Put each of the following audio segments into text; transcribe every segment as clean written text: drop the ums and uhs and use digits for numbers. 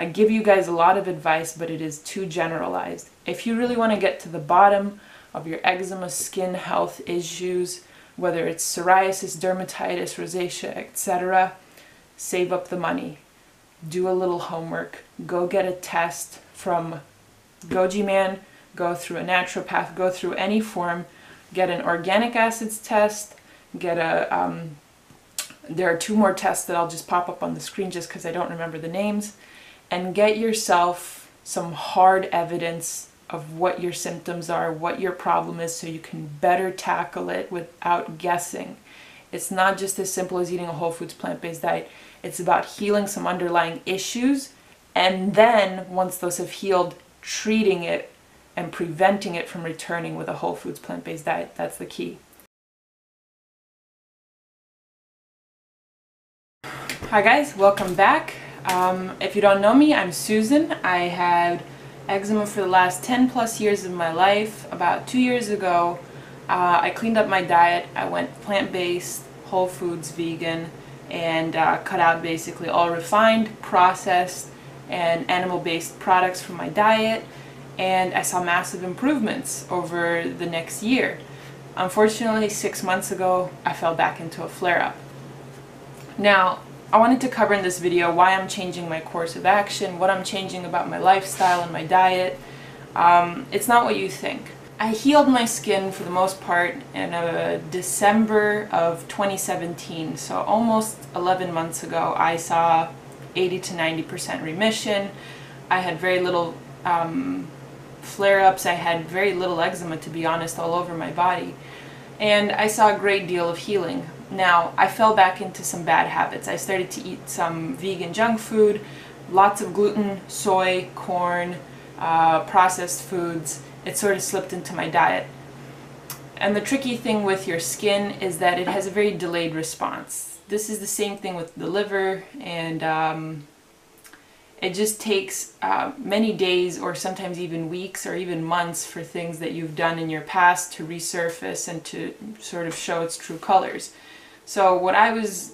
I give you guys a lot of advice, but it is too generalized. If you really want to get to the bottom of your eczema skin health issues, whether it's psoriasis, dermatitis, rosacea, etc., save up the money. Do a little homework. Go get a test from Goji Man, go through a naturopath, go through any form, get an organic acids test, get a, there are 2 more tests that I'll just pop up on the screen just because I don't remember the names, and get yourself some hard evidence of what your symptoms are, what your problem is, so you can better tackle it without guessing. It's not just as simple as eating a whole foods plant-based diet. It's about healing some underlying issues, and then once those have healed, treating it and preventing it from returning with a whole foods plant-based diet. That's the key. Hi guys, welcome back. If you don't know me, I'm Susan. I had eczema for the last 10 plus years of my life. About 2 years ago, I cleaned up my diet. I went plant-based, whole foods, vegan, and cut out basically all refined, processed, and animal-based products from my diet, and I saw massive improvements over the next year. Unfortunately, 6 months ago, I fell back into a flare-up. Now, I wanted to cover in this video why I'm changing my course of action, what I'm changing about my lifestyle and my diet. It's not what you think. I healed my skin for the most part in December of 2017, so almost 11 months ago. I saw 80 to 90% remission. I had very little flare-ups. I had very little eczema, to be honest, all over my body. And I saw a great deal of healing. Now, I fell back into some bad habits. I started to eat some vegan junk food, lots of gluten, soy, corn, processed foods. It sort of slipped into my diet. And the tricky thing with your skin is that it has a very delayed response. This is the same thing with the liver, and it just takes many days or sometimes even weeks or even months for things that you've done in your past to resurface and to sort of show its true colors. So what I was,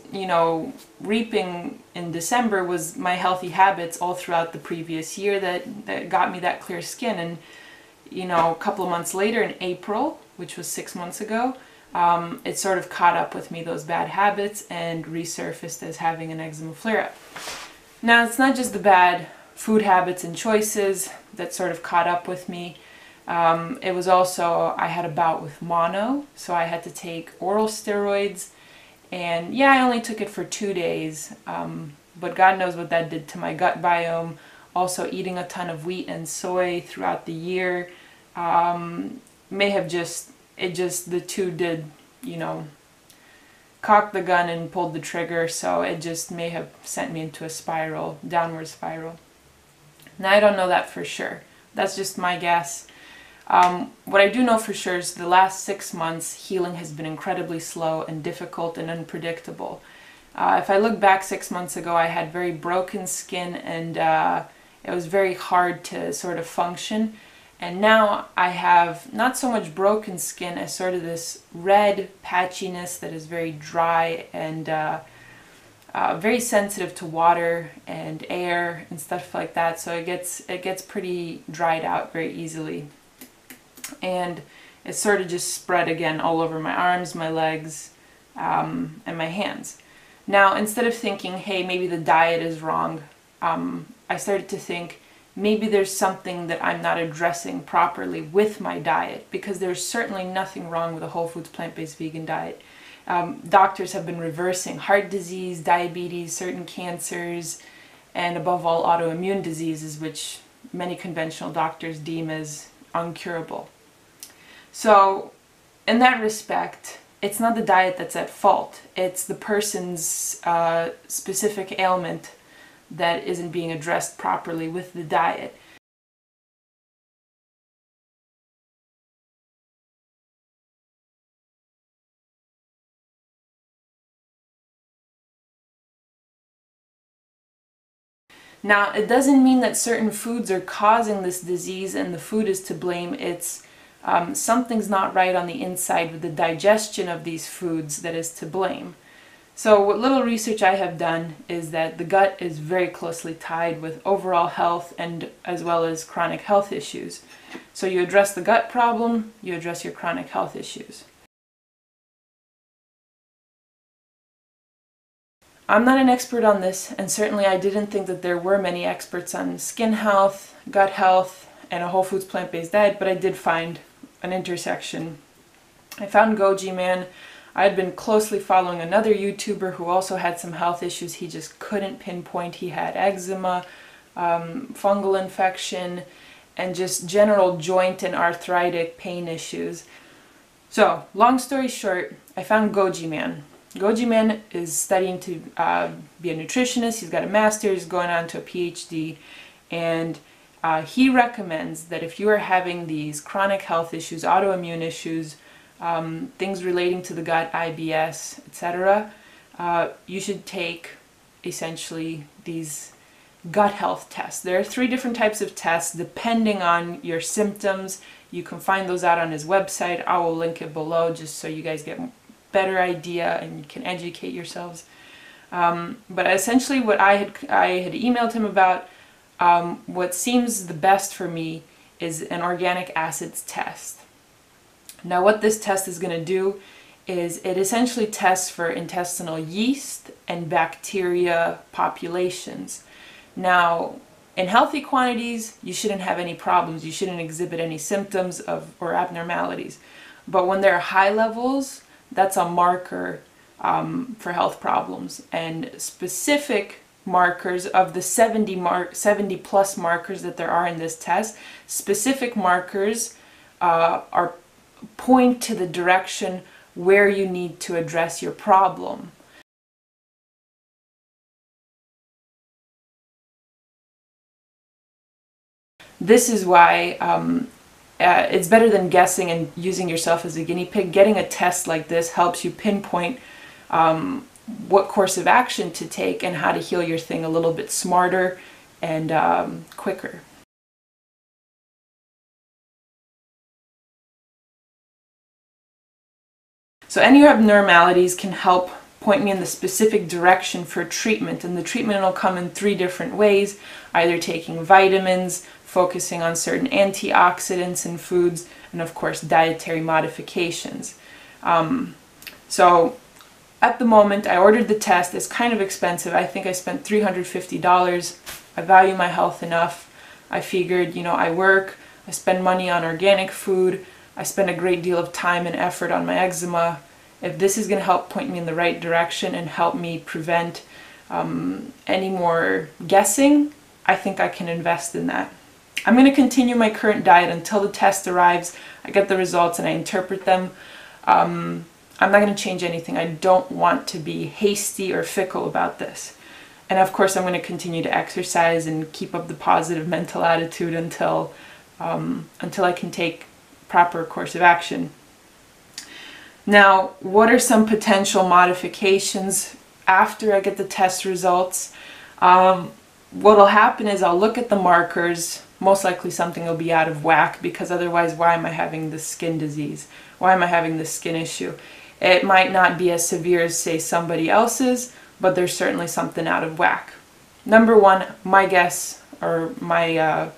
reaping in December was my healthy habits all throughout the previous year that got me that clear skin. And, a couple of months later in April, which was 6 months ago, it sort of caught up with me, those bad habits, and resurfaced as having an eczema flare-up. Now, it's not just the bad food habits and choices that sort of caught up with me. It was also, I had a bout with mono, so I had to take oral steroids. And yeah, I only took it for 2 days, but God knows what that did to my gut biome. Also, eating a ton of wheat and soy throughout the year may have the two did, cocked the gun and pulled the trigger, so it just may have sent me into a spiral, downward spiral. Now, I don't know that for sure. That's just my guess. What I do know for sure is the last 6 months, healing has been incredibly slow and difficult and unpredictable. If I look back 6 months ago, I had very broken skin, and it was very hard to sort of function. And now I have not so much broken skin as sort of this red patchiness that is very dry and very sensitive to water and air and stuff like that. So it gets pretty dried out very easily. And it sort of just spread again all over my arms, my legs, and my hands. Now, instead of thinking, hey, maybe the diet is wrong, I started to think, maybe there's something that I'm not addressing properly with my diet, because there's certainly nothing wrong with a whole foods plant-based vegan diet. Doctors have been reversing heart disease, diabetes, certain cancers, and above all autoimmune diseases, which many conventional doctors deem as uncurable. So in that respect, it's not the diet that's at fault. It's the person's specific ailment that isn't being addressed properly with the diet. Now, it doesn't mean that certain foods are causing this disease and the food is to blame. It's something's not right on the inside with the digestion of these foods that is to blame. So what little research I have done is that the gut is very closely tied with overall health and as well as chronic health issues. So you address the gut problem, you address your chronic health issues. I'm not an expert on this, and certainly I didn't think that there were many experts on skin health, gut health, and a whole foods plant-based diet, but I did find an intersection. I found Goji Man. I had been closely following another YouTuber who also had some health issues. He just couldn't pinpoint. He had eczema, fungal infection, and just general joint and arthritic pain issues. So, long story short, I found Goji Man. Goji Man is studying to be a nutritionist. He's got a master's, going on to a PhD, and he recommends that if you are having these chronic health issues, autoimmune issues, things relating to the gut, IBS, etc., you should take essentially these gut health tests. There are 3 different types of tests depending on your symptoms. You can find those out on his website. I will link it below just so you guys get a better idea and you can educate yourselves. But essentially what I had emailed him about, what seems the best for me is an organic acids test. Now what this test is going to do is it essentially tests for intestinal yeast and bacteria populations. Now in healthy quantities you shouldn't have any problems, you shouldn't exhibit any symptoms or abnormalities. But when there are high levels, that's a marker for health problems, and specific markers of the 70 plus markers that there are in this test, specific markers are point to the direction where you need to address your problem. This is why it's better than guessing and using yourself as a guinea pig. Getting a test like this helps you pinpoint what course of action to take and how to heal your thing a little bit smarter and quicker. So any abnormalities can help point me in the specific direction for treatment, and the treatment will come in 3 different ways, either taking vitamins, focusing on certain antioxidants in foods, and of course dietary modifications. So at the moment I ordered the test. It's kind of expensive. I think I spent $350. I value my health enough. I figured, you know, I work, I spend money on organic food, I spend a great deal of time and effort on my eczema. If this is going to help point me in the right direction and help me prevent any more guessing, I think I can invest in that. I'm going to continue my current diet until the test arrives, I get the results and I interpret them. I'm not going to change anything. I don't want to be hasty or fickle about this. And of course I'm going to continue to exercise and keep up the positive mental attitude until I can take proper course of action. Now, what are some potential modifications after I get the test results? What'll happen is I'll look at the markers. Most likely something will be out of whack, because otherwise why am I having this skin disease? Why am I having this skin issue? It might not be as severe as, say, somebody else's, but there's certainly something out of whack. Number 1, my guess, or my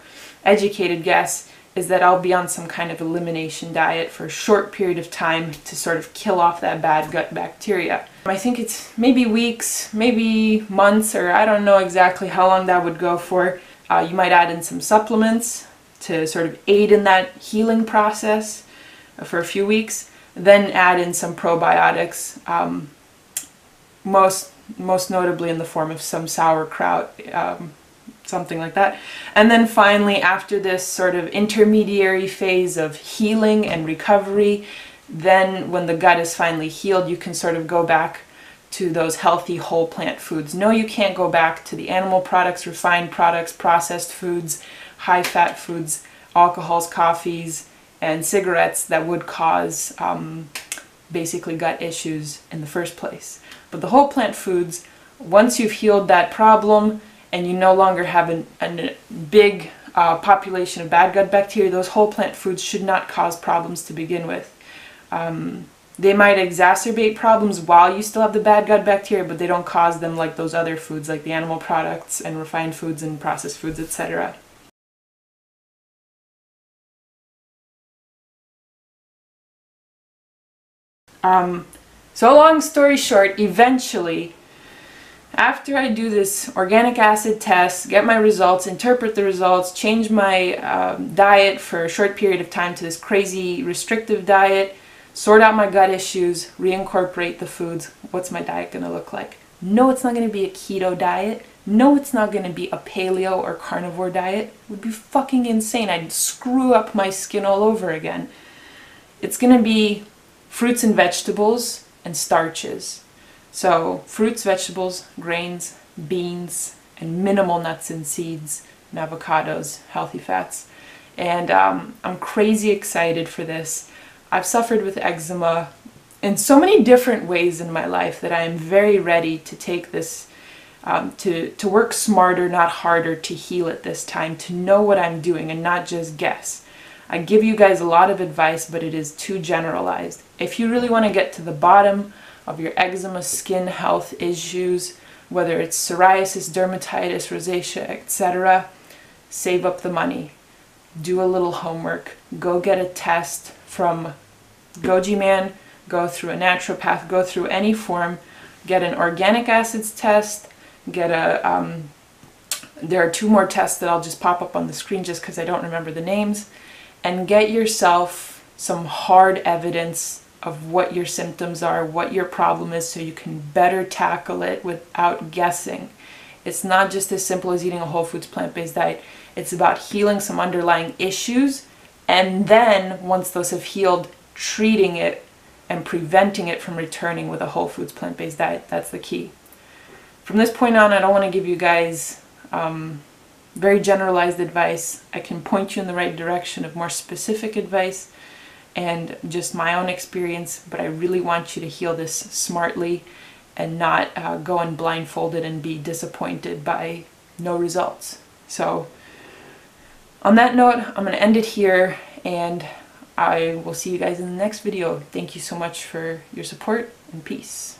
educated guess, is that I'll be on some kind of elimination diet for a short period of time to sort of kill off that bad gut bacteria. I think it's maybe weeks, maybe months, or I don't know exactly how long that would go for. You might add in some supplements to sort of aid in that healing process for a few weeks, then add in some probiotics, most notably in the form of some sauerkraut, something like that. And then finally, after this sort of intermediary phase of healing and recovery, then when the gut is finally healed, you can sort of go back to those healthy whole plant foods. No, you can't go back to the animal products, refined products, processed foods, high fat foods, alcohols, coffees, and cigarettes that would cause basically gut issues in the first place. But the whole plant foods, once you've healed that problem and you no longer have a big population of bad gut bacteria, those whole plant foods should not cause problems to begin with. They might exacerbate problems while you still have the bad gut bacteria, but they don't cause them like those other foods, like the animal products and refined foods and processed foods, etc. So long story short, eventually, after I do this organic acid test, get my results, interpret the results, change my diet for a short period of time to this crazy restrictive diet, sort out my gut issues, reincorporate the foods, what's my diet going to look like? No, it's not going to be a keto diet. No, it's not going to be a paleo or carnivore diet. It would be fucking insane. I'd screw up my skin all over again. It's going to be fruits and vegetables and starches. So fruits, vegetables, grains, beans, and minimal nuts and seeds, and avocados, healthy fats. And I'm crazy excited for this. I've suffered with eczema in so many different ways in my life that I am very ready to take this, to work smarter, not harder, to heal it this time, to know what I'm doing and not just guess. I give you guys a lot of advice, but it is too generalized. If you really want to get to the bottom of your eczema, skin health issues, whether it's psoriasis, dermatitis, rosacea, etc., save up the money. Do a little homework. Go get a test from Goji Man, go through a naturopath, go through any form, get an organic acids test, get a, there are 2 more tests that I'll just pop up on the screen just because I don't remember the names, and get yourself some hard evidence of what your symptoms are, what your problem is, so you can better tackle it without guessing. It's not just as simple as eating a whole foods plant-based diet. It's about healing some underlying issues, and then once those have healed, treating it and preventing it from returning with a whole foods plant-based diet. That's the key. From this point on, I don't want to give you guys very generalized advice. I can point you in the right direction of more specific advice and just my own experience, but I really want you to heal this smartly and not go in blindfolded and be disappointed by no results. So on that note, I'm going to end it here, and I will see you guys in the next video. Thank you so much for your support, and peace.